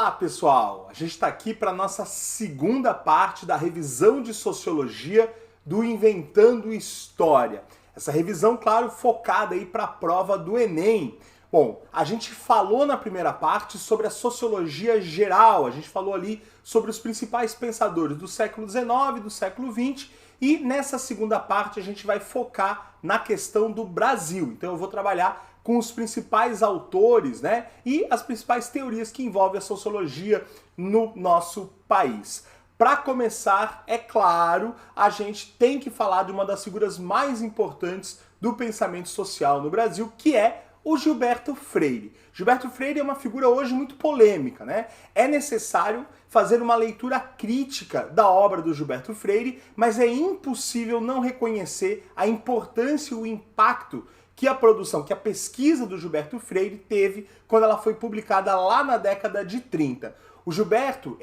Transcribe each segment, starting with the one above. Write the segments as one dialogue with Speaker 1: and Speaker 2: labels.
Speaker 1: Olá pessoal, a gente está aqui para a nossa segunda parte da revisão de Sociologia do Inventando História. Essa revisão, claro, focada aí para a prova do Enem. Bom, a gente falou na primeira parte sobre a sociologia geral, a gente falou ali sobre os principais pensadores do século XIX, do século XX, e nessa segunda parte a gente vai focar na questão do Brasil. Então eu vou trabalhar com os principais autores, né, e as principais teorias que envolvem a sociologia no nosso país. Para começar, é claro, a gente tem que falar de uma das figuras mais importantes do pensamento social no Brasil, que é o Gilberto Freire. Gilberto Freire é uma figura hoje muito polêmica, né? É necessário fazer uma leitura crítica da obra do Gilberto Freire, mas é impossível não reconhecer a importância e o impacto que a produção, que a pesquisa do Gilberto Freire teve quando ela foi publicada lá na década de 30. O Gilberto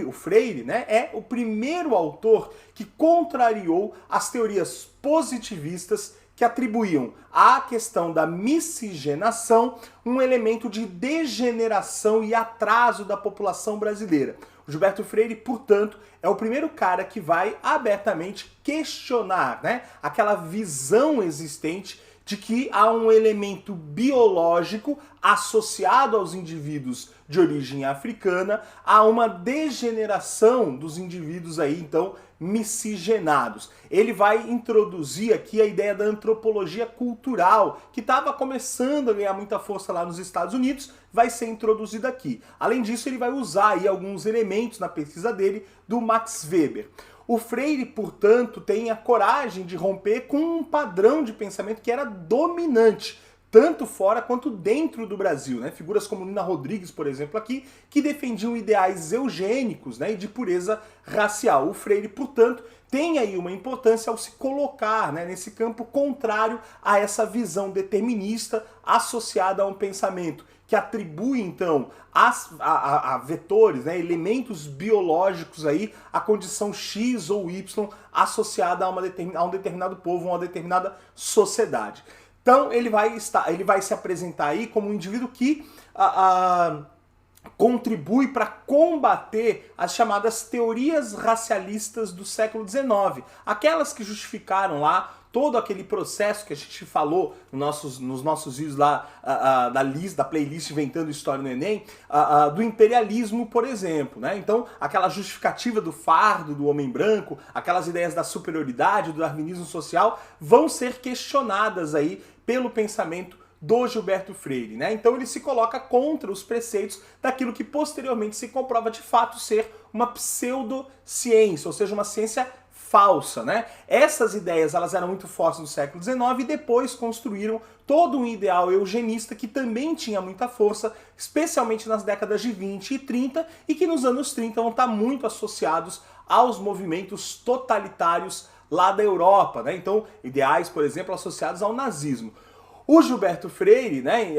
Speaker 1: o Freire, né, é o primeiro autor que contrariou as teorias positivistas que atribuíam à questão da miscigenação um elemento de degeneração e atraso da população brasileira. O Gilberto Freire, portanto, é o primeiro cara que vai abertamente questionar, né, aquela visão existente de que há um elemento biológico associado aos indivíduos de origem africana, há uma degeneração dos indivíduos aí, então, miscigenados. Ele vai introduzir aqui a ideia da antropologia cultural, que estava começando a ganhar muita força lá nos Estados Unidos, vai ser introduzida aqui. Além disso, ele vai usar aí alguns elementos na pesquisa dele do Max Weber. O Freire, portanto, tem a coragem de romper com um padrão de pensamento que era dominante, tanto fora quanto dentro do Brasil, né? Figuras como Nina Rodrigues, por exemplo, aqui, que defendiam ideais eugênicos, né, e de pureza racial. O Freire, portanto, tem aí uma importância ao se colocar, né, nesse campo contrário a essa visão determinista associada a um pensamento que atribui, então, a vetores, né, elementos biológicos aí, a condição X ou Y associada a um determinado povo, a uma determinada sociedade. Então ele vai se apresentar aí como um indivíduo que contribui para combater as chamadas teorias racialistas do século XIX, aquelas que justificaram lá todo aquele processo que a gente falou nos nossos vídeos lá da playlist Inventando História no Enem, do imperialismo, por exemplo, né? Então, aquela justificativa do fardo do homem branco, aquelas ideias da superioridade, do darwinismo social, vão ser questionadas aí pelo pensamento do Gilberto Freire, né? Então ele se coloca contra os preceitos daquilo que posteriormente se comprova de fato ser uma pseudociência, ou seja, uma ciência falsa, né? Essas ideias elas eram muito fortes no século XIX e depois construíram todo um ideal eugenista que também tinha muita força, especialmente nas décadas de 20 e 30 e que nos anos 30 vão estar muito associados aos movimentos totalitários lá da Europa, né? Então, ideais, por exemplo, associados ao nazismo. O Gilberto Freire, né,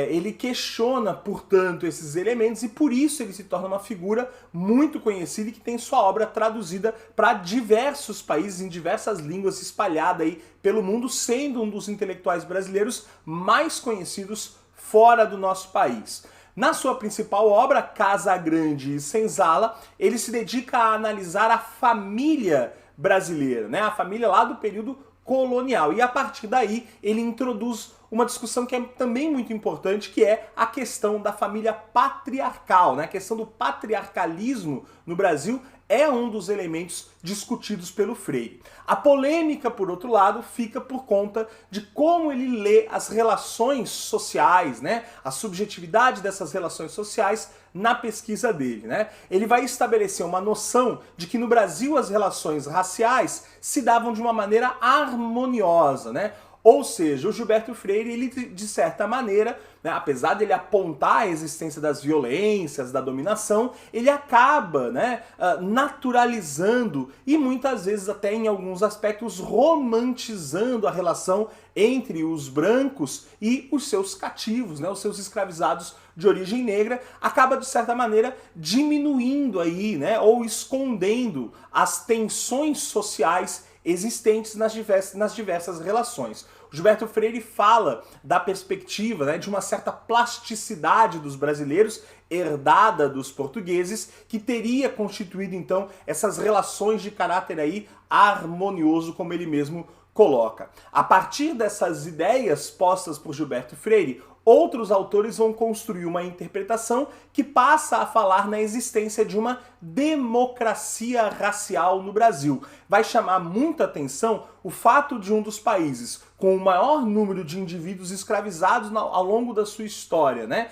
Speaker 1: ele questiona, portanto, esses elementos e por isso ele se torna uma figura muito conhecida e que tem sua obra traduzida para diversos países, em diversas línguas, espalhada aí pelo mundo, sendo um dos intelectuais brasileiros mais conhecidos fora do nosso país. Na sua principal obra, Casa Grande e Senzala, ele se dedica a analisar a família brasileira, né, a família lá do período colonial. E a partir daí ele introduz uma discussão que é também muito importante, que é a questão da família patriarcal, né? A questão do patriarcalismo no Brasil é um dos elementos discutidos pelo Freire. A polêmica, por outro lado, fica por conta de como ele lê as relações sociais, né? A subjetividade dessas relações sociais na pesquisa dele, né? Ele vai estabelecer uma noção de que no Brasil as relações raciais se davam de uma maneira harmoniosa, né? Ou seja, o Gilberto Freire, ele de certa maneira, né, apesar de ele apontar a existência das violências, da dominação, ele acaba, né, naturalizando e muitas vezes até em alguns aspectos romantizando a relação entre os brancos e os seus cativos, né, os seus escravizados de origem negra, acaba de certa maneira diminuindo aí, né, ou escondendo as tensões sociais existentes nas diversas relações. O Gilberto Freire fala da perspectiva, né, de uma certa plasticidade dos brasileiros, herdada dos portugueses, que teria constituído então essas relações de caráter aí harmonioso, como ele mesmo coloca. A partir dessas ideias postas por Gilberto Freire, outros autores vão construir uma interpretação que passa a falar na existência de uma democracia racial no Brasil. Vai chamar muita atenção o fato de um dos países com o maior número de indivíduos escravizados ao longo da sua história, né,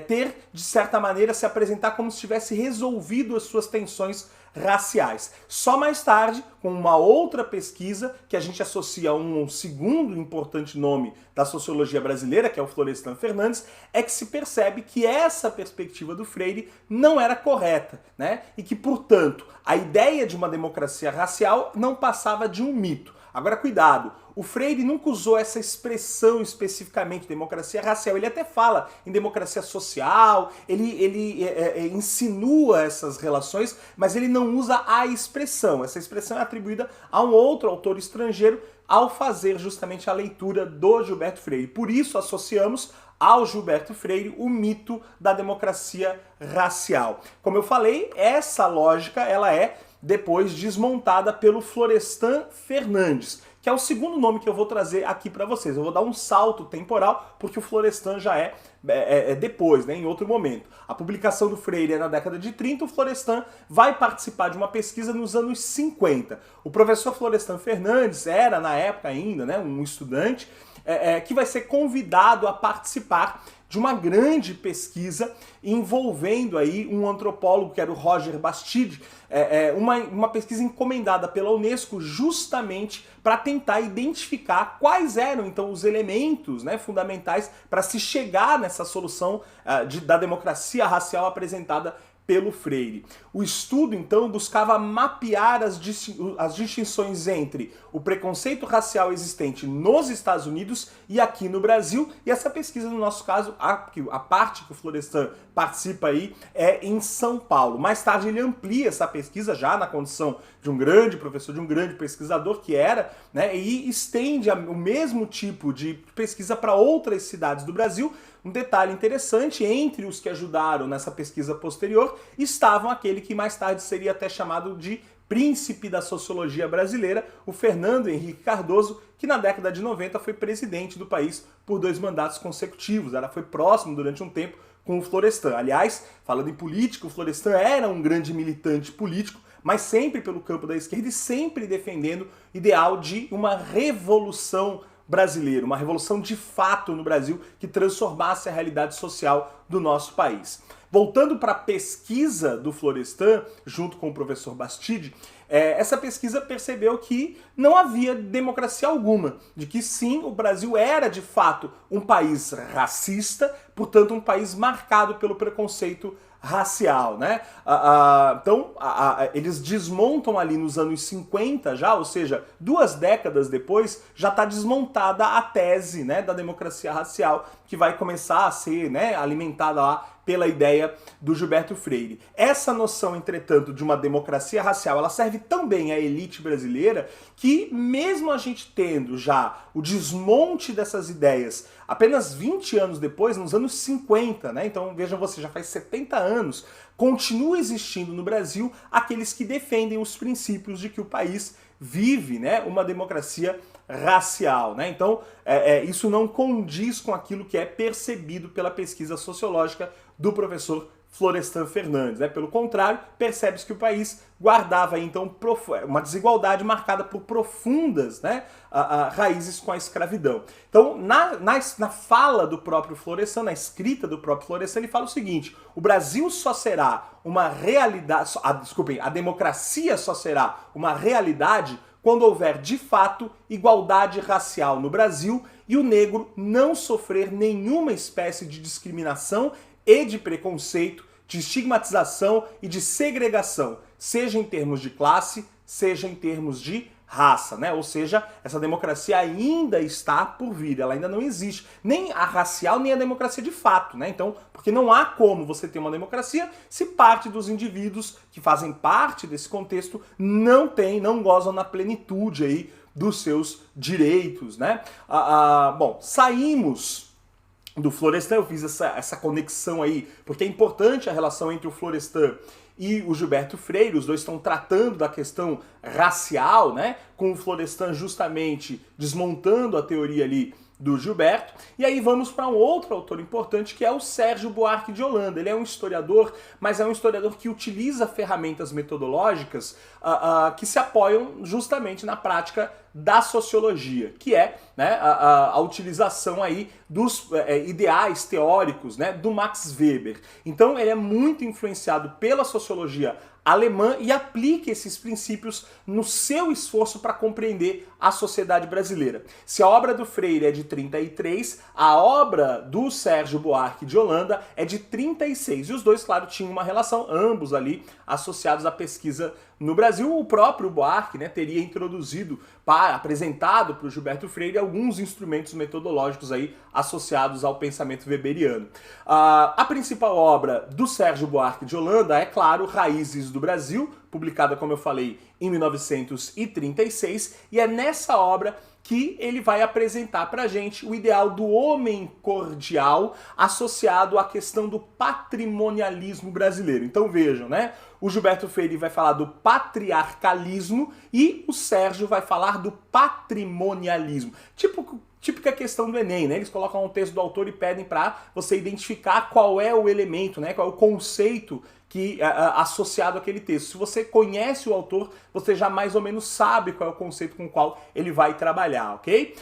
Speaker 1: ter, de certa maneira, se apresentar como se tivesse resolvido as suas tensões raciais. Só mais tarde, com uma outra pesquisa que a gente associa a um segundo importante nome da sociologia brasileira, que é o Florestan Fernandes, é que se percebe que essa perspectiva do Freire não era correta, né? E que, portanto, a ideia de uma democracia racial não passava de um mito. Agora, cuidado, o Freire nunca usou essa expressão especificamente, democracia racial. Ele até fala em democracia social, ele insinua essas relações, mas ele não usa a expressão. Essa expressão é atribuída a um outro autor estrangeiro ao fazer justamente a leitura do Gilberto Freire. Por isso associamos ao Gilberto Freire o mito da democracia racial. Como eu falei, essa lógica ela é depois desmontada pelo Florestan Fernandes, que é o segundo nome que eu vou trazer aqui para vocês. Eu vou dar um salto temporal, porque o Florestan já é depois, né, em outro momento. A publicação do Freire é na década de 30, o Florestan vai participar de uma pesquisa nos anos 50. O professor Florestan Fernandes era, na época ainda, né, um estudante, que vai ser convidado a participar de uma grande pesquisa envolvendo aí um antropólogo que era o Roger Bastide, uma pesquisa encomendada pela Unesco justamente para tentar identificar quais eram então os elementos, né, fundamentais para se chegar nessa solução da democracia racial apresentada pelo Freire. O estudo, então, buscava mapear as distinções entre o preconceito racial existente nos Estados Unidos e aqui no Brasil, e essa pesquisa, no nosso caso, a parte que o Florestan participa aí é em São Paulo. Mais tarde ele amplia essa pesquisa já na condição de um grande professor, de um grande pesquisador que era, né, e estende o mesmo tipo de pesquisa para outras cidades do Brasil. Um detalhe interessante, entre os que ajudaram nessa pesquisa posterior, estavam aquele que mais tarde seria até chamado de príncipe da sociologia brasileira, o Fernando Henrique Cardoso, que na década de 90 foi presidente do país por 2 mandatos consecutivos. Ela foi próximo durante um tempo com o Florestan. Aliás, falando em política, o Florestan era um grande militante político, mas sempre pelo campo da esquerda e sempre defendendo o ideal de uma revolução brasileira, uma revolução de fato no Brasil que transformasse a realidade social do nosso país. Voltando para a pesquisa do Florestan, junto com o professor Bastide, essa pesquisa percebeu que não havia democracia alguma, de que sim, o Brasil era de fato um país racista, portanto um país marcado pelo preconceito racial, né? Então, eles desmontam ali nos anos 50 já, ou seja, 2 décadas depois, já está desmontada a tese, né, da democracia racial, que vai começar a ser, né, alimentada lá pela ideia do Gilberto Freire. Essa noção, entretanto, de uma democracia racial, ela serve tão bem à elite brasileira que, mesmo a gente tendo já o desmonte dessas ideias apenas 20 anos depois, nos anos 50, né? Então, vejam você, já faz 70 anos, continua existindo no Brasil aqueles que defendem os princípios de que o país vive, né, uma democracia racial, né? Então, isso não condiz com aquilo que é percebido pela pesquisa sociológica do professor Florestan Fernandes, né? Pelo contrário, percebe-se que o país guardava então uma desigualdade marcada por profundas, né, raízes com a escravidão. Então, na fala do próprio Florestan, na escrita do próprio Florestan, ele fala o seguinte: o Brasil só será uma realidade, a democracia só será uma realidade quando houver de fato igualdade racial no Brasil e o negro não sofrer nenhuma espécie de discriminação e de preconceito, de estigmatização e de segregação, seja em termos de classe, seja em termos de raça, né? Ou seja, essa democracia ainda está por vir, ela ainda não existe, nem a racial, nem a democracia de fato, né? Então, porque não há como você ter uma democracia se parte dos indivíduos que fazem parte desse contexto não gozam na plenitude aí dos seus direitos, né? Bom, saímos do Florestan, eu fiz essa conexão aí, porque é importante a relação entre o Florestan e o Gilberto Freire, os dois estão tratando da questão racial, né? Com o Florestan justamente desmontando a teoria ali do Gilberto. E aí vamos para um outro autor importante, que é o Sérgio Buarque de Holanda. Ele é um historiador, mas é um historiador que utiliza ferramentas metodológicas que se apoiam justamente na prática da sociologia, que é, né, a utilização aí dos ideais teóricos, né, do Max Weber. Então ele é muito influenciado pela sociologia alemã e aplica esses princípios no seu esforço para compreender a sociedade brasileira. Se a obra do Freire é de 33, a obra do Sérgio Buarque de Holanda é de 36. E os dois, claro, tinham uma relação, ambos ali associados à pesquisa no Brasil. O próprio Buarque, né, teria introduzido, apresentado para o Gilberto Freire alguns instrumentos metodológicos aí associados ao pensamento weberiano. A principal obra do Sérgio Buarque de Holanda é, claro, Raízes do Brasil, publicada, como eu falei, em 1936, e é nessa obra que ele vai apresentar pra gente o ideal do homem cordial associado à questão do patrimonialismo brasileiro. Então vejam, né? O Gilberto Freire vai falar do patriarcalismo e o Sérgio vai falar do patrimonialismo. Típica questão do Enem, né? Eles colocam um texto do autor e pedem para você identificar qual é o elemento, né? Qual é o conceito que associado àquele texto. Se você conhece o autor, você já mais ou menos sabe qual é o conceito com o qual ele vai trabalhar, ok?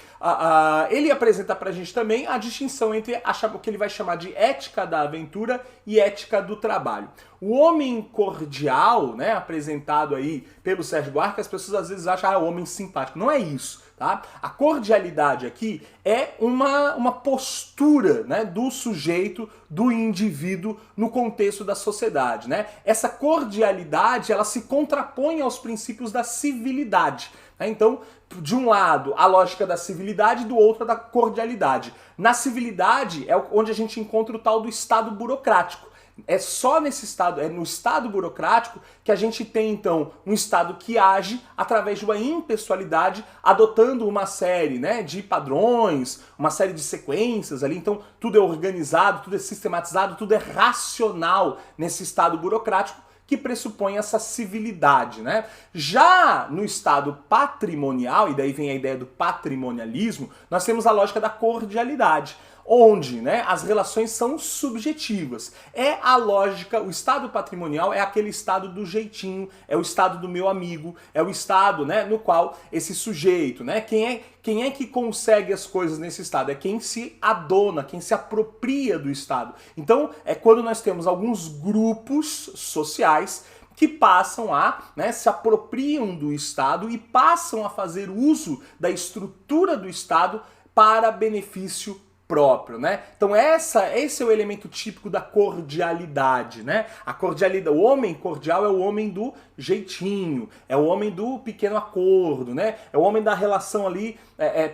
Speaker 1: Ele apresenta pra gente também a distinção entre o que ele vai chamar de ética da aventura e ética do trabalho. O homem cordial, né, apresentado aí pelo Sérgio Buarque, as pessoas às vezes acham, o homem simpático. Não é isso. Tá? A cordialidade aqui é uma postura, né, do sujeito, do indivíduo no contexto da sociedade, né? Essa cordialidade, ela se contrapõe aos princípios da civilidade, né? Então, de um lado, a lógica da civilidade, do outro, a da cordialidade. Na civilidade é onde a gente encontra o tal do Estado burocrático. É só nesse estado, é no estado burocrático que a gente tem, então, um estado que age através de uma impessoalidade, adotando uma série, né, de padrões, uma série de sequências ali. Então, tudo é organizado, tudo é sistematizado, tudo é racional nesse estado burocrático que pressupõe essa civilidade, né? Já no estado patrimonial, e daí vem a ideia do patrimonialismo, nós temos a lógica da cordialidade, onde, né, as relações são subjetivas. É a lógica, o estado patrimonial é aquele estado do jeitinho, é o estado do meu amigo, é o estado, né, no qual esse sujeito, né, quem é que consegue as coisas nesse estado? É quem se adona, quem se apropria do estado. Então, é quando nós temos alguns grupos sociais que passam né, se apropriam do Estado e passam a fazer uso da estrutura do Estado para benefício próprio, né? Então esse é o elemento típico da cordialidade, né? A cordialidade, o homem cordial é o homem do jeitinho, é o homem do pequeno acordo, né? É o homem da relação ali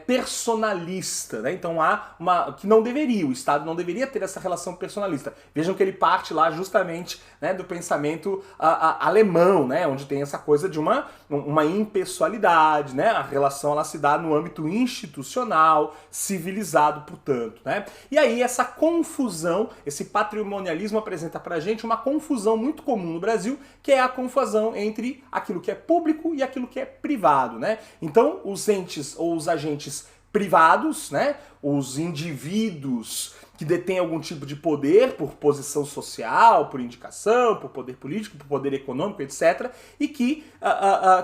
Speaker 1: personalista, né? Então que não deveria, o Estado não deveria ter essa relação personalista. Vejam que ele parte lá justamente, né, do pensamento alemão, né? Onde tem essa coisa de uma impessoalidade, né? A relação ela se dá no âmbito institucional, civilizado, portanto. Né? E aí essa confusão, esse patrimonialismo apresenta pra gente uma confusão muito comum no Brasil, que é a confusão entre aquilo que é público e aquilo que é privado, né? Então os entes ou os agentes privados, né, os indivíduos que detêm algum tipo de poder por posição social, por indicação, por poder político, por poder econômico, etc., e que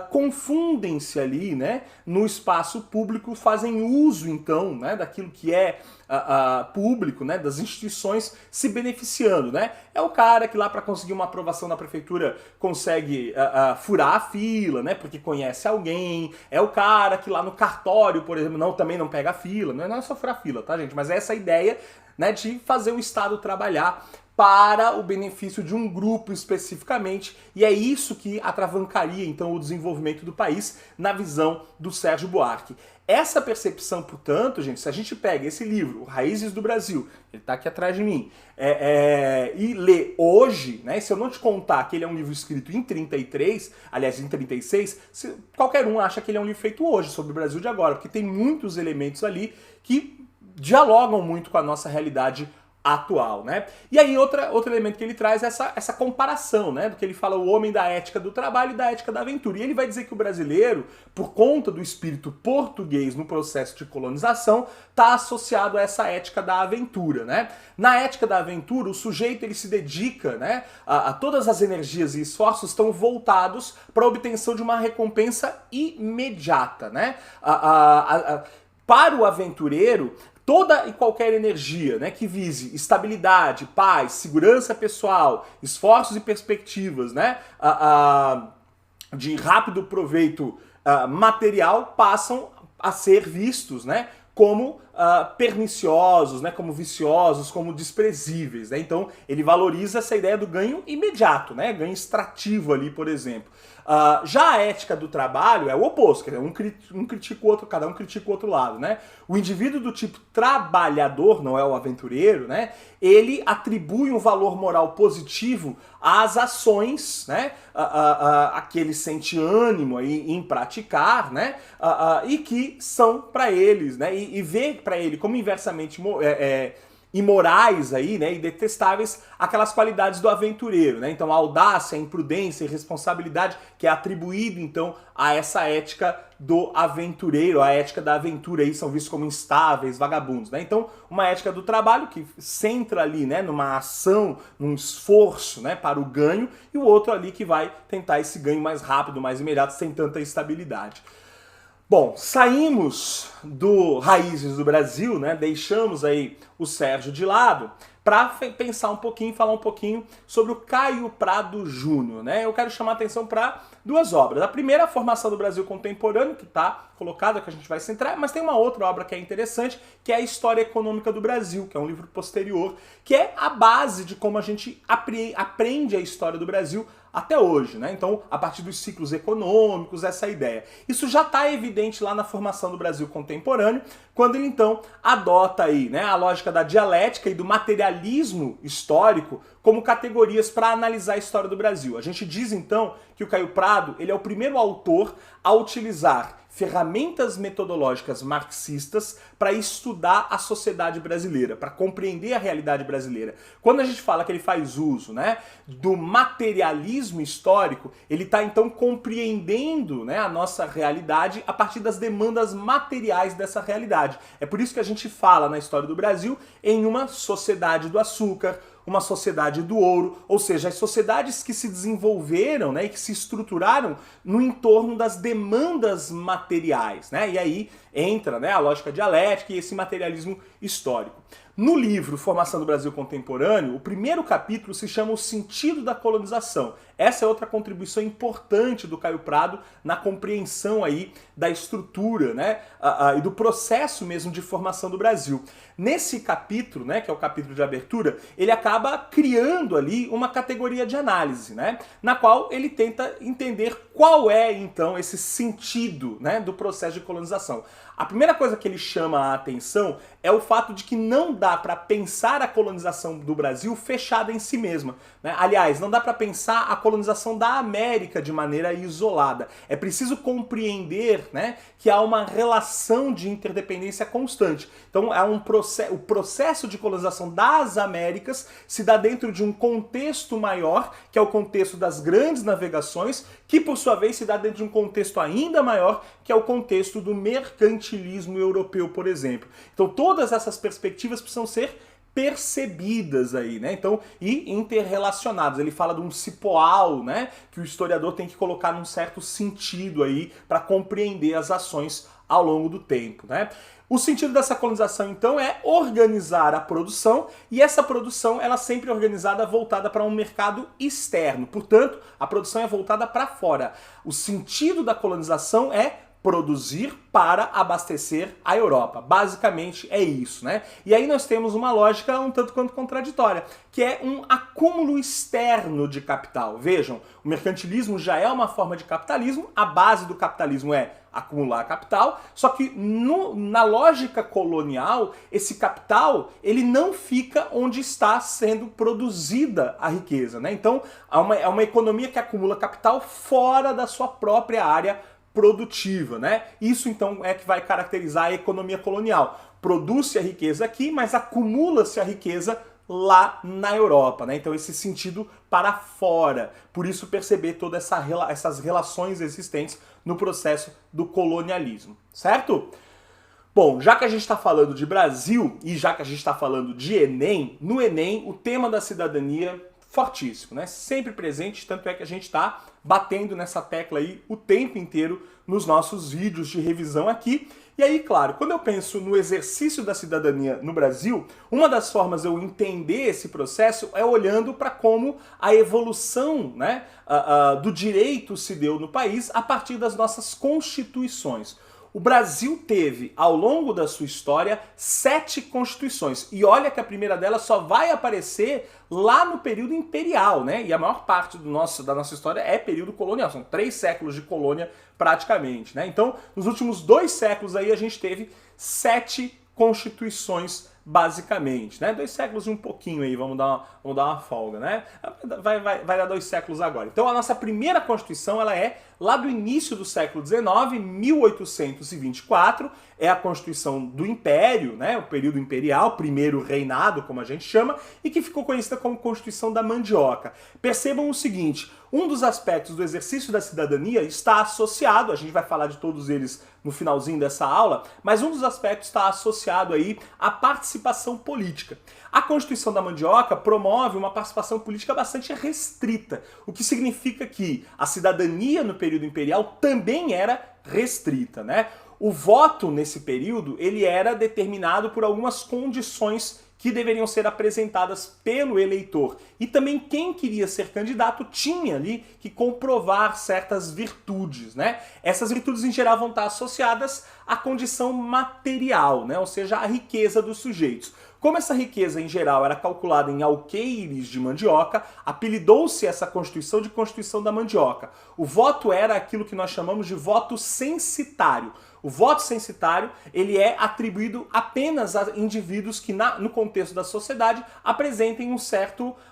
Speaker 1: confundem-se ali, né, no espaço público, fazem uso, então, né, daquilo que é público, né, das instituições, se beneficiando, né? É o cara que lá para conseguir uma aprovação na prefeitura consegue furar a fila, né, porque conhece alguém. É o cara que lá no cartório, por exemplo, também não pega a fila. Não é só furar a fila, tá, gente? Mas é essa ideia, né, de fazer o Estado trabalhar para o benefício de um grupo especificamente, e é isso que atravancaria então o desenvolvimento do país na visão do Sérgio Buarque. Essa percepção, portanto, gente, se a gente pega esse livro, Raízes do Brasil, ele está aqui atrás de mim, e lê hoje, né, se eu não te contar que ele é um livro escrito em 33, aliás, em 36, qualquer um acha que ele é um livro feito hoje, sobre o Brasil de agora, porque tem muitos elementos ali que dialogam muito com a nossa realidade atual, né? E aí outro elemento que ele traz é essa comparação, né? Do que ele fala o homem da ética do trabalho e da ética da aventura. E ele vai dizer que o brasileiro, por conta do espírito português no processo de colonização, está associado a essa ética da aventura, né? Na ética da aventura, o sujeito ele se dedica, né? A todas as energias e esforços estão voltados para a obtenção de uma recompensa imediata, né? Para o aventureiro, toda e qualquer energia, né, que vise estabilidade, paz, segurança pessoal, esforços e perspectivas, né, de rápido proveito material passam a ser vistos, né, como perniciosos, né, como viciosos, como desprezíveis, né? Então ele valoriza essa ideia do ganho imediato, né, ganho extrativo ali, por exemplo. Já a ética do trabalho é o oposto, quer dizer, um critica o outro, cada um critica o outro lado, né? O indivíduo do tipo trabalhador, não é o aventureiro, né? Ele atribui um valor moral positivo às ações, né? A que ele sente ânimo aí em praticar, né? E que são para eles, né? E vê para ele como inversamente imorais aí, né, e detestáveis aquelas qualidades do aventureiro, né? Então a audácia, a imprudência e responsabilidade que é atribuído então a essa ética do aventureiro, a ética da aventura aí são vistos como instáveis, vagabundos, né? Então uma ética do trabalho que centra ali, né, numa ação, num esforço, né, para o ganho, e o outro ali que vai tentar esse ganho mais rápido, mais imediato, sem tanta estabilidade. Bom, saímos do Raízes do Brasil, né? Deixamos aí o Sérgio de lado para pensar um pouquinho, falar um pouquinho sobre o Caio Prado Júnior, né? Eu quero chamar a atenção para duas obras. A primeira, a Formação do Brasil Contemporâneo, que está colocada, que a gente vai centrar, mas tem uma outra obra que é interessante, que é a História Econômica do Brasil, que é um livro posterior, que é a base de como a gente aprende a história do Brasil até hoje, né? Então, a partir dos ciclos econômicos, essa ideia. Isso já está evidente lá na Formação do Brasil Contemporâneo, quando ele então adota aí, né, a lógica da dialética e do materialismo histórico como categorias para analisar a história do Brasil. A gente diz então que o Caio Prado ele é o primeiro autor a utilizar ferramentas metodológicas marxistas para estudar a sociedade brasileira, para compreender a realidade brasileira. Quando a gente fala que ele faz uso, né, do materialismo histórico, ele está então compreendendo, né, a nossa realidade a partir das demandas materiais dessa realidade. É por isso que a gente fala na história do Brasil em uma sociedade do açúcar, uma sociedade do ouro, ou seja, as sociedades que se desenvolveram, né, e que se estruturaram no entorno das demandas materiais, né? E aí entra, né, a lógica dialética e esse materialismo histórico. No livro Formação do Brasil Contemporâneo, o primeiro capítulo se chama O Sentido da Colonização. Essa é outra contribuição importante do Caio Prado na compreensão aí da estrutura, né, e do processo mesmo de formação do Brasil. Nesse capítulo, né, que é o capítulo de abertura, ele acaba criando ali uma categoria de análise, né, na qual ele tenta entender qual é então esse sentido, né, do processo de colonização. A primeira coisa que ele chama a atenção é o fato de que não dá para pensar a colonização do Brasil fechada em si mesma, né? Aliás, não dá para pensar a colonização da América de maneira isolada. É preciso compreender, né, que há uma relação de interdependência constante. Então, o processo de colonização das Américas se dá dentro de um contexto maior, que é o contexto das grandes navegações, que por sua vez se dá dentro de um contexto ainda maior, que é o contexto do mercantilismo europeu, por exemplo. Então todas essas perspectivas precisam ser percebidas aí, né? Então, e interrelacionadas. Ele fala de um cipoal, né, que o historiador tem que colocar num certo sentido aí para compreender as ações ao longo do tempo, né? O sentido dessa colonização, então, é organizar a produção, e essa produção ela sempre é organizada voltada para um mercado externo. Portanto, a produção é voltada para fora. O sentido da colonização é produzir para abastecer a Europa. Basicamente é isso, né? E aí nós temos uma lógica um tanto quanto contraditória, que é um acúmulo externo de capital. Vejam, o mercantilismo já é uma forma de capitalismo, a base do capitalismo é acumular capital, só que na lógica colonial, esse capital ele não fica onde está sendo produzida a riqueza, né? Então, é uma economia que acumula capital fora da sua própria área produtiva, né? Isso então é que vai caracterizar a economia colonial. Produz-se a riqueza aqui, mas acumula-se a riqueza lá na Europa, né? Então esse sentido para fora. Por isso perceber todas essas relações existentes no processo do colonialismo, certo? Bom, já que a gente está falando de Brasil e já que a gente está falando de Enem, no Enem o tema da cidadania fortíssimo, né? Sempre presente, tanto é que a gente está batendo nessa tecla aí o tempo inteiro nos nossos vídeos de revisão aqui. E aí, claro, quando eu penso no exercício da cidadania no Brasil, uma das formas de eu entender esse processo é olhando para como a evolução, né, do direito se deu no país a partir das nossas constituições. O Brasil teve, ao longo da sua história, 7 constituições. E olha que a primeira delas só vai aparecer lá no período imperial, né? E a maior parte da nossa história é período colonial. São 3 séculos de colônia praticamente, né? Então, nos últimos 2 séculos aí a gente teve 7 constituições basicamente, né? 2 séculos e um pouquinho aí, vamos dar uma folga, né? Vai dar 2 séculos agora. Então a nossa primeira Constituição, ela é lá do início do século XIX, 1824, é a Constituição do Império, né? O período imperial, primeiro reinado, como a gente chama, e que ficou conhecida como Constituição da Mandioca. Percebam o seguinte, um dos aspectos do exercício da cidadania está associado, a gente vai falar de todos eles no finalzinho dessa aula, mas um dos aspectos está associado aí à participação política. A Constituição da Mandioca promove uma participação política bastante restrita, o que significa que a cidadania no período imperial também era restrita, né? O voto nesse período, ele era determinado por algumas condições que deveriam ser apresentadas pelo eleitor. E também quem queria ser candidato tinha ali que comprovar certas virtudes, né? Essas virtudes em geral vão estar associadas à condição material, né? Ou seja, à riqueza dos sujeitos. Como essa riqueza em geral era calculada em alqueires de mandioca, apelidou-se essa Constituição de Constituição da Mandioca. O voto era aquilo que nós chamamos de voto censitário. O voto censitário, ele é atribuído apenas a indivíduos que, no contexto da sociedade, apresentem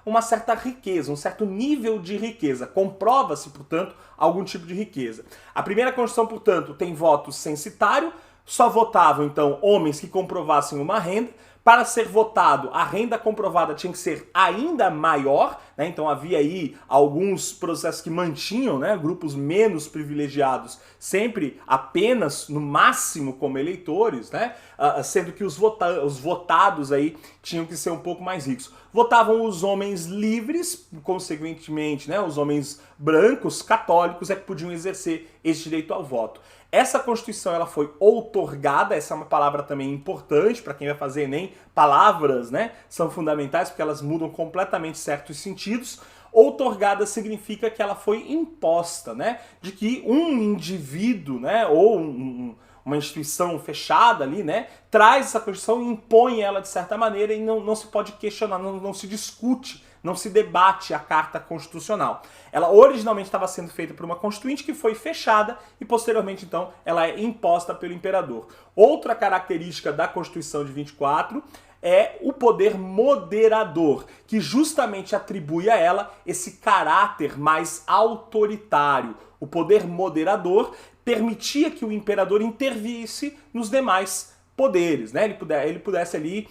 Speaker 1: uma certa riqueza, um certo nível de riqueza. Comprova-se, portanto, algum tipo de riqueza. A primeira Constituição, portanto, tem voto censitário, só votavam, então, homens que comprovassem uma renda. Para ser votado, a renda comprovada tinha que ser ainda maior, né? Então havia aí alguns processos que mantinham, né, grupos menos privilegiados sempre apenas, no máximo, como eleitores, né? Sendo que os votados aí tinham que ser um pouco mais ricos. Votavam os homens livres, consequentemente, né, os homens brancos, católicos, é que podiam exercer esse direito ao voto. Essa Constituição ela foi outorgada, essa é uma palavra também importante para quem vai fazer Enem. Palavras, né, são fundamentais porque elas mudam completamente certos sentidos. Outorgada significa que ela foi imposta, né, de que um indivíduo, né, ou uma instituição fechada ali, né, traz essa Constituição e impõe ela de certa maneira e não se pode questionar, não se discute, não se debate a Carta Constitucional. Ela originalmente estava sendo feita por uma Constituinte que foi fechada e posteriormente, então, ela é imposta pelo imperador. Outra característica da Constituição de 24 é o poder moderador, que justamente atribui a ela esse caráter mais autoritário. O poder moderador permitia que o imperador intervisse nos demais poderes, né? Ele pudesse ali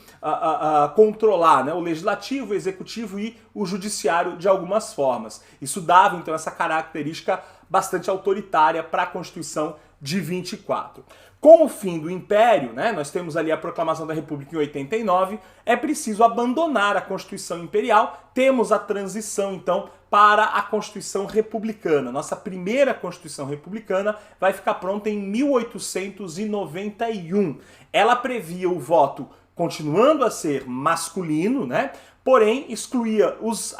Speaker 1: controlar, né, o legislativo, o executivo e o judiciário de algumas formas. Isso dava, então, essa característica bastante autoritária para a Constituição de 24. Com o fim do Império, né, nós temos ali a proclamação da República em 89, é preciso abandonar a Constituição Imperial, temos a transição, então, para a Constituição Republicana. Nossa primeira Constituição Republicana vai ficar pronta em 1891. Ela previa o voto continuando a ser masculino, né? Porém, excluía os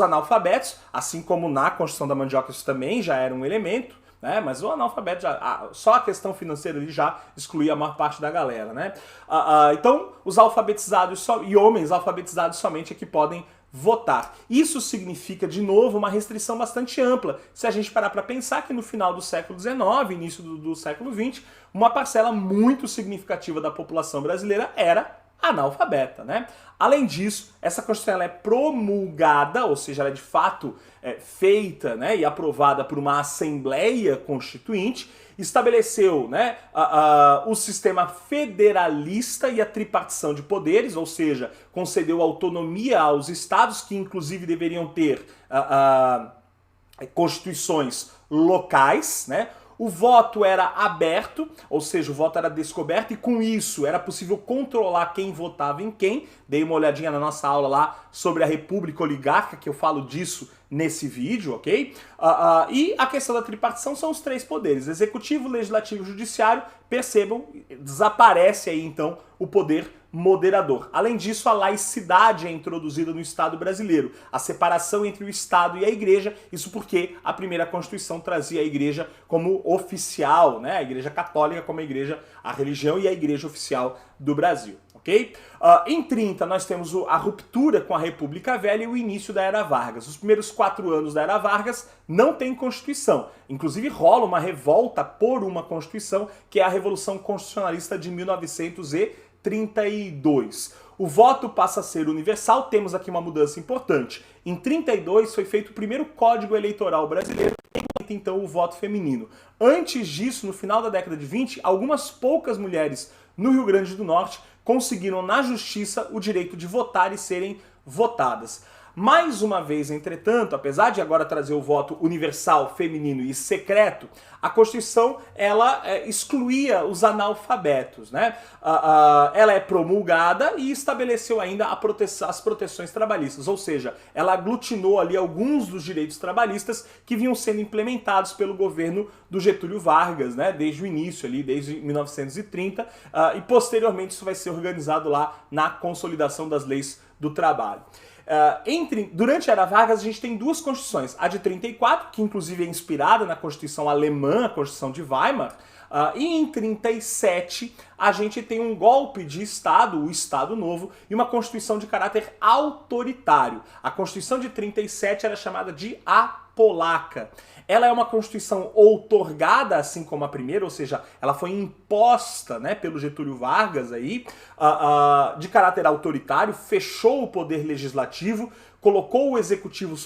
Speaker 1: analfabetos, assim como na Constituição da Mandioca isso também já era um elemento, né? Mas o analfabeto, só a questão financeira ali já excluía a maior parte da galera, né? Então, os alfabetizados e homens alfabetizados somente é que podem votar. Isso significa, de novo, uma restrição bastante ampla. Se a gente parar para pensar que no final do século XIX, início do século XX, uma parcela muito significativa da população brasileira era analfabeta, né? Além disso, essa Constituição ela é promulgada, ou seja, ela é de fato feita, né, e aprovada por uma Assembleia Constituinte, estabeleceu, né, o sistema federalista e a tripartição de poderes, ou seja, concedeu autonomia aos estados, que inclusive deveriam ter constituições locais, né? O voto era aberto, ou seja, o voto era descoberto, e com isso era possível controlar quem votava em quem. Dei uma olhadinha na nossa aula lá sobre a República Oligárquica, que eu falo disso nesse vídeo, ok? E a questão da tripartição são os três poderes: executivo, legislativo e judiciário. Percebam, desaparece aí então o poder moderador. Além disso, a laicidade é introduzida no Estado brasileiro, a separação entre o Estado e a Igreja, isso porque a primeira Constituição trazia a Igreja como oficial, né? A Igreja Católica como a religião e a Igreja oficial do Brasil. Okay? Em 30, nós temos a ruptura com a República Velha e o início da Era Vargas. Os primeiros 4 anos da Era Vargas não tem Constituição. Inclusive rola uma revolta por uma Constituição, que é a Revolução Constitucionalista de 1932. O voto passa a ser universal, temos aqui uma mudança importante. Em 32 foi feito o primeiro Código Eleitoral brasileiro, então o voto feminino. Antes disso, no final da década de 20, algumas poucas mulheres no Rio Grande do Norte conseguiram na justiça o direito de votar e serem votadas. Mais uma vez, entretanto, apesar de agora trazer o voto universal, feminino e secreto, a Constituição ela excluía os analfabetos, né? Ela é promulgada e estabeleceu ainda as proteções trabalhistas, ou seja, ela aglutinou ali alguns dos direitos trabalhistas que vinham sendo implementados pelo governo do Getúlio Vargas, né? Desde o início ali, desde 1930, e posteriormente isso vai ser organizado lá na consolidação das leis do trabalho. Durante a Era Vargas a gente tem duas constituições, a de 34, que inclusive é inspirada na Constituição Alemã, a Constituição de Weimar, e em 37 a gente tem um golpe de Estado, o Estado Novo, e uma Constituição de caráter autoritário. A Constituição de 37 era chamada de a polaca. Ela é uma Constituição outorgada, assim como a primeira, ou seja, ela foi imposta, né, pelo Getúlio Vargas aí, de caráter autoritário, fechou o poder legislativo, colocou o executivo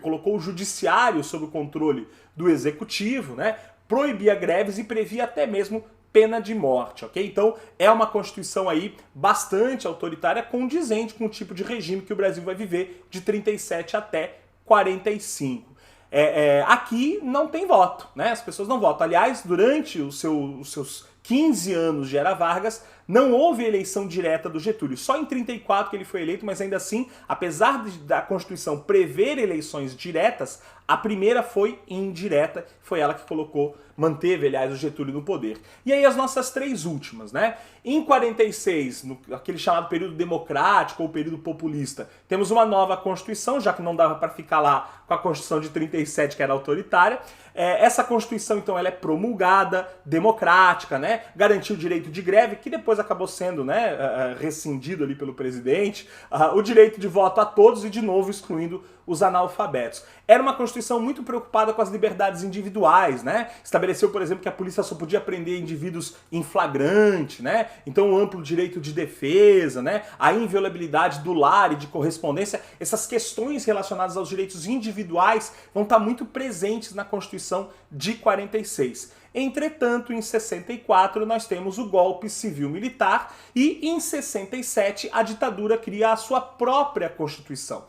Speaker 1: colocou o judiciário sob o controle do executivo, né, proibia greves e previa até mesmo pena de morte, ok? Então é uma Constituição aí bastante autoritária, condizente com o tipo de regime que o Brasil vai viver de 37 até 45. Aqui não tem voto, né? As pessoas não votam. Aliás, durante os seus 15 anos de Era Vargas, não houve eleição direta do Getúlio. Só em 34 que ele foi eleito, mas ainda assim, apesar da Constituição prever eleições diretas, a primeira foi indireta, foi ela que manteve, aliás, o Getúlio no poder. E aí as nossas três últimas, né? Em 46, aquele chamado período democrático ou período populista, temos uma nova Constituição, já que não dava para ficar lá com a Constituição de 37, que era autoritária. Essa Constituição, então, ela é promulgada, democrática, né? Garantiu o direito de greve, que depois acabou sendo, né, rescindido ali pelo presidente, o direito de voto a todos e, de novo, excluindo os analfabetos. Era uma Constituição muito preocupada com as liberdades individuais, né? Estabeleceu, por exemplo, que a polícia só podia prender indivíduos em flagrante, né? Então, o amplo direito de defesa, né? A inviolabilidade do lar e de correspondência. Essas questões relacionadas aos direitos individuais vão estar muito presentes na Constituição de 46. Entretanto, em 64 nós temos o golpe civil-militar e em 67 a ditadura cria a sua própria Constituição.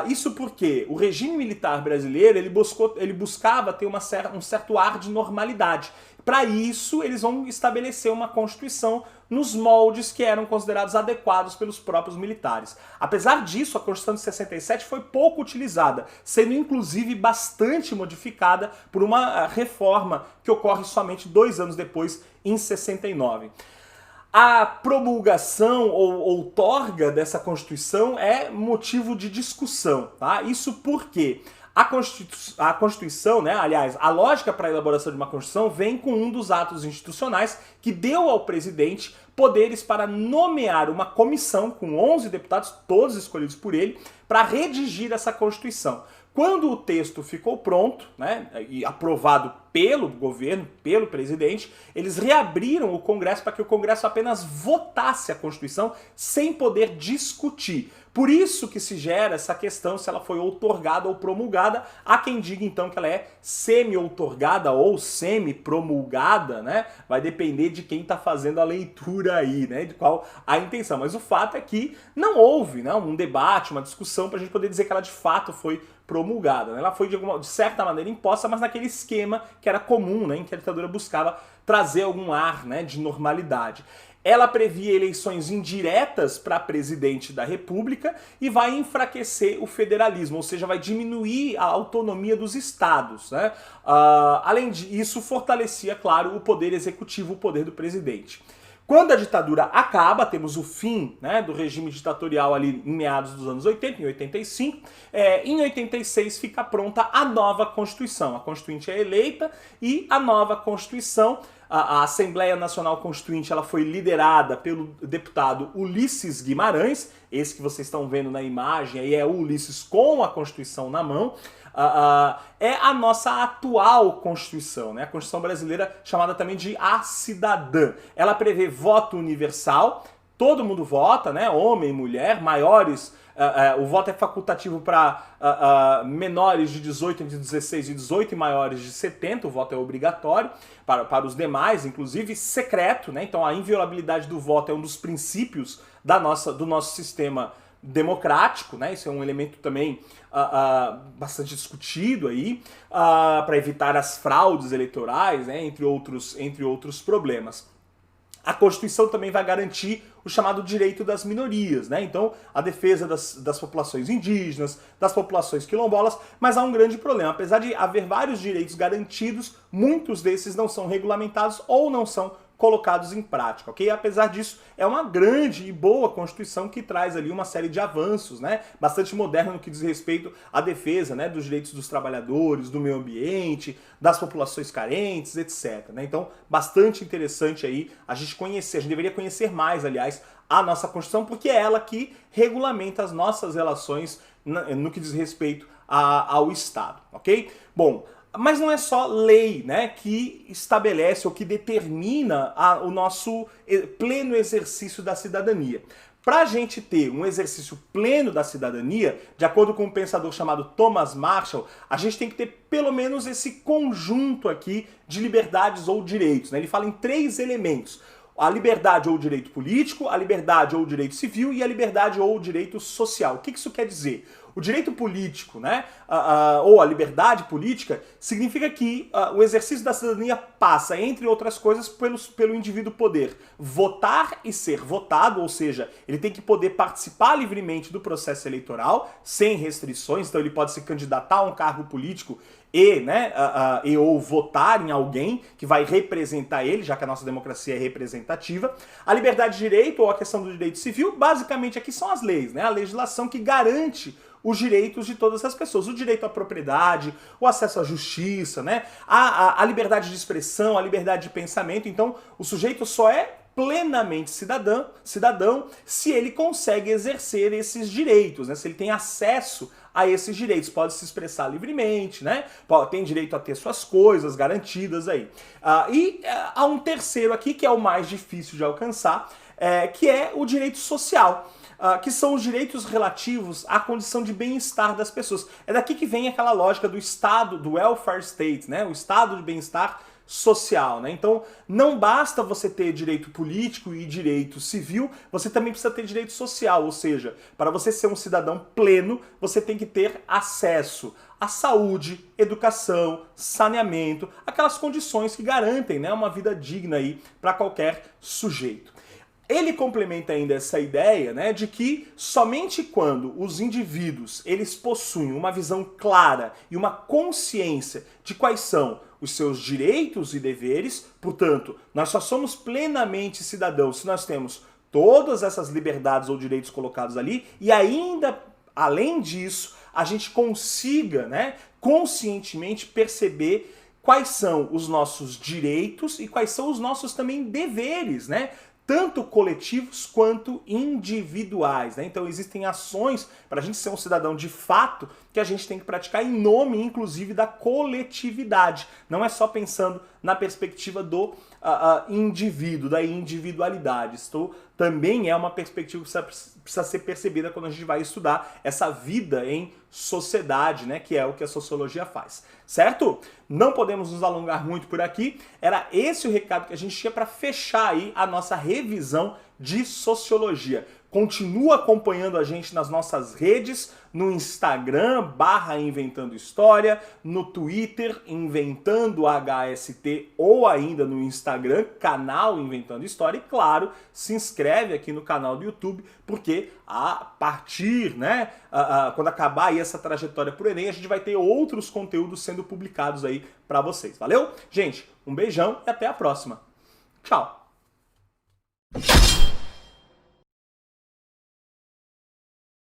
Speaker 1: Isso porque o regime militar brasileiro ele buscava ter um certo ar de normalidade. Para isso, eles vão estabelecer uma Constituição nos moldes que eram considerados adequados pelos próprios militares. Apesar disso, a Constituição de 67 foi pouco utilizada, sendo inclusive bastante modificada por uma reforma que ocorre somente 2 anos depois, em 69. A promulgação ou outorga dessa Constituição é motivo de discussão, tá? Isso porque A Constituição, né, aliás, a lógica para a elaboração de uma Constituição vem com um dos atos institucionais que deu ao presidente poderes para nomear uma comissão com 11 deputados, todos escolhidos por ele, para redigir essa Constituição. Quando o texto ficou pronto, né, e aprovado pelo governo, pelo presidente, eles reabriram o Congresso para que o Congresso apenas votasse a Constituição sem poder discutir. Por isso que se gera essa questão se ela foi outorgada ou promulgada. Há quem diga então que ela é semi-outorgada ou semi-promulgada, né? Vai depender de quem está fazendo a leitura aí, né? De qual a intenção. Mas o fato é que não houve, né, um debate, uma discussão para a gente poder dizer que ela de fato foi promulgada, né? Ela foi de certa maneira imposta, mas naquele esquema que era comum, né, em que a ditadura buscava trazer algum ar, né, de normalidade. Ela previa eleições indiretas para presidente da República e vai enfraquecer o federalismo, ou seja, vai diminuir a autonomia dos estados, né? Além disso, fortalecia, claro, o poder executivo, o poder do presidente. Quando a ditadura acaba, temos o fim, né, do regime ditatorial ali em meados dos anos 80, em 85. Em 86 fica pronta a nova Constituição. A Constituinte é eleita e a nova Constituição, a Assembleia Nacional Constituinte, ela foi liderada pelo deputado Ulisses Guimarães, esse que vocês estão vendo na imagem, aí é o Ulisses com a Constituição na mão. É a nossa atual Constituição, né? A Constituição brasileira, chamada também de A Cidadã. Ela prevê voto universal, todo mundo vota, né? Homem, mulher, maiores. O voto é facultativo para menores de 18, entre 16 e 18 e maiores de 70, o voto é obrigatório, para os demais, inclusive secreto, né? Então a inviolabilidade do voto é um dos princípios do nosso sistema democrático, né? Isso é um elemento também bastante discutido aí, para evitar as fraudes eleitorais, né? Entre outros problemas. A Constituição também vai garantir o chamado direito das minorias, né? Então, a defesa das populações indígenas, das populações quilombolas, mas há um grande problema. Apesar de haver vários direitos garantidos, muitos desses não são regulamentados ou não são colocados em prática, ok? Apesar disso, é uma grande e boa Constituição que traz ali uma série de avanços, né? Bastante moderna no que diz respeito à defesa, né, dos direitos dos trabalhadores, do meio ambiente, das populações carentes, etc, né? Então, bastante interessante aí a gente conhecer, a gente deveria conhecer mais, aliás, a nossa Constituição, porque é ela que regulamenta as nossas relações no que diz respeito ao Estado, ok? Bom, mas não é só lei, né, que estabelece ou que determina o nosso pleno exercício da cidadania. Para a gente ter um exercício pleno da cidadania, de acordo com um pensador chamado Thomas Marshall, a gente tem que ter pelo menos esse conjunto aqui de liberdades ou direitos, né? Ele fala em 3 elementos. A liberdade ou o direito político, a liberdade ou o direito civil e a liberdade ou o direito social. O que isso quer dizer? O direito político, né, ou a liberdade política, significa que o exercício da cidadania passa, entre outras coisas, pelo indivíduo poder votar e ser votado, ou seja, ele tem que poder participar livremente do processo eleitoral, sem restrições, então ele pode se candidatar a um cargo político ou votar em alguém que vai representar ele, já que a nossa democracia é representativa. A liberdade de direito, ou a questão do direito civil, basicamente aqui são as leis, né? A legislação que garante os direitos de todas as pessoas. O direito à propriedade, o acesso à justiça, né? A liberdade de expressão, a liberdade de pensamento. Então, o sujeito só é plenamente cidadão se ele consegue exercer esses direitos, né? Se ele tem acesso a esses direitos, pode se expressar livremente, né? Tem direito a ter suas coisas garantidas aí. Há um terceiro aqui, que é o mais difícil de alcançar, que é o direito social. Que são os direitos relativos à condição de bem-estar das pessoas. É daqui que vem aquela lógica do Estado, do welfare state, né? O Estado de bem-estar social, né? Então, não basta você ter direito político e direito civil, você também precisa ter direito social, ou seja, para você ser um cidadão pleno, você tem que ter acesso à saúde, educação, saneamento, aquelas condições que garantem, né, uma vida digna aí para qualquer sujeito. Ele complementa ainda essa ideia, né, de que somente quando os indivíduos eles possuem uma visão clara e uma consciência de quais são os seus direitos e deveres, portanto, nós só somos plenamente cidadãos se nós temos todas essas liberdades ou direitos colocados ali e ainda além disso, a gente consiga, né, conscientemente perceber quais são os nossos direitos e quais são os nossos também deveres, né? Tanto coletivos quanto individuais, né? Então existem ações para a gente ser um cidadão de fato que a gente tem que praticar em nome, inclusive, da coletividade. Não é só pensando na perspectiva do indivíduo, da individualidade. Isto também é uma perspectiva que precisa ser percebida quando a gente vai estudar essa vida em sociedade, né, que é o que a sociologia faz, certo? Não podemos nos alongar muito por aqui, era esse o recado que a gente tinha para fechar aí a nossa revisão de sociologia. Continua acompanhando a gente nas nossas redes, no Instagram, /Inventando História, no Twitter, Inventando HST, ou ainda no Instagram, canal Inventando História, e claro, se inscreve aqui no canal do YouTube, porque a partir, né, quando acabar aí essa trajetória pro Enem, a gente vai ter outros conteúdos sendo publicados aí para vocês, valeu? Gente, um beijão e até a próxima. Tchau!